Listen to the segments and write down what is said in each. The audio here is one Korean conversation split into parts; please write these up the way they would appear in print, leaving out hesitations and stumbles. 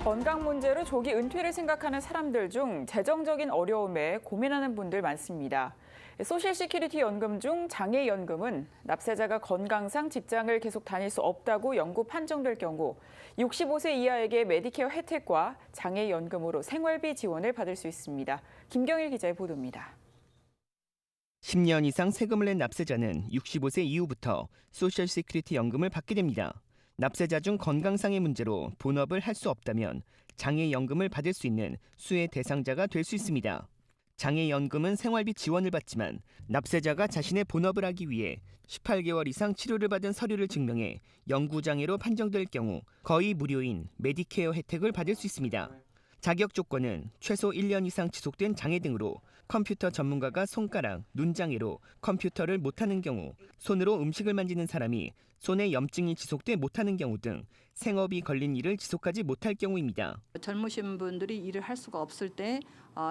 건강 문제로 조기 은퇴를 생각하는 사람들 중 재정적인 어려움에 고민하는 분들 많습니다. 소셜시큐리티 연금 중 장애연금은 납세자가 건강상 직장을 계속 다닐 수 없다고 영구 판정될 경우 65세 이하에게 메디케어 혜택과 장애연금으로 생활비 지원을 받을 수 있습니다. 김경일 기자의 보도입니다. 10년 이상 세금을 낸 납세자는 65세 이후부터 소셜시큐리티 연금을 받게 됩니다. 납세자 중 건강상의 문제로 본업을 할 수 없다면 장애연금을 받을 수 있는 수혜 대상자가 될 수 있습니다. 장애연금은 생활비 지원을 받지만 납세자가 자신의 본업을 하기 위해 18개월 이상 치료를 받은 서류를 증명해 영구장애로 판정될 경우 거의 무료인 메디케어 혜택을 받을 수 있습니다. 자격 조건은 최소 1년 이상 지속된 장애 등으로 컴퓨터 전문가가 손가락, 눈장애로 컴퓨터를 못하는 경우, 손으로 음식을 만지는 사람이 손에 염증이 지속돼 못하는 경우 등 생업이 걸린 일을 지속하지 못할 경우입니다. 젊으신 분들이 일을 할 수가 없을 때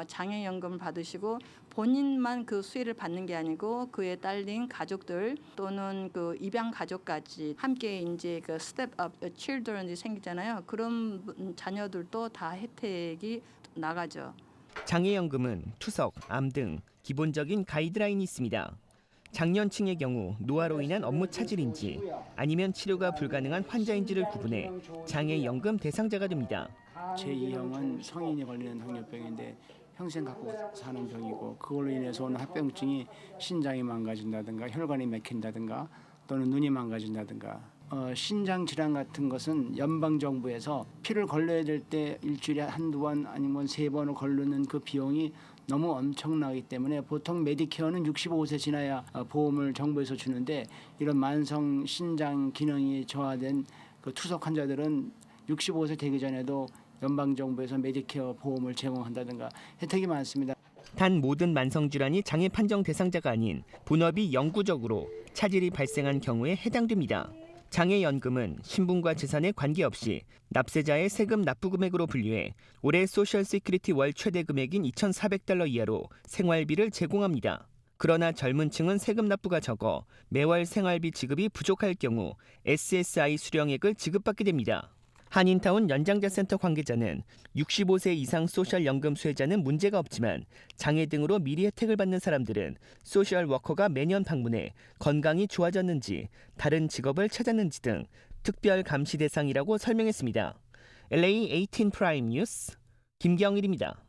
장애연금을 받으시고 본인만 그 수혜를 받는 게 아니고 그에 딸린 가족들 또는 그 입양 가족까지 함께 이제 그 스텝 업 children이 생기잖아요. 그런 자녀들도 다 혜택이 나가죠. 장애연금은 투석, 암 등 기본적인 가이드라인이 있습니다. 장년층의 경우 노화로 인한 업무 차질인지 아니면 치료가 불가능한 환자인지를 구분해 장애연금 대상자가 됩니다. 제2형은 성인이 걸리는 당뇨병인데 평생 갖고 사는 병이고 그걸로 인해서 오는 합병증이 신장이 망가진다든가 혈관이 막힌다든가 또는 눈이 망가진다든가 신장 질환 같은 것은 연방정부에서 피를 걸러야 될 때 일주일에 한두 번 아니면 세 번을 걸르는 그 비용이 너무 엄청나기 때문에 보통 메디케어는 65세 지나야 보험을 정부에서 주는데 이런 만성 신장 기능이 저하된 그 투석 환자들은 65세 되기 전에도 연방정부에서 메디케어 보험을 제공한다든가 혜택이 많습니다. 단 모든 만성질환이 장애 판정 대상자가 아닌 본업이 영구적으로 차질이 발생한 경우에 해당됩니다. 장애연금은 신분과 재산에 관계없이 납세자의 세금 납부 금액으로 분류해 올해 소셜시큐리티 월 최대 금액인 $2,400 이하로 생활비를 제공합니다. 그러나 젊은 층은 세금 납부가 적어 매월 생활비 지급이 부족할 경우 SSI 수령액을 지급받게 됩니다. 한인타운 연장자센터 관계자는 65세 이상 소셜연금 수혜자는 문제가 없지만 장애 등으로 미리 혜택을 받는 사람들은 소셜워커가 매년 방문해 건강이 좋아졌는지 다른 직업을 찾았는지 등 특별 감시 대상이라고 설명했습니다. LA 18 프라임 뉴스 김경일입니다.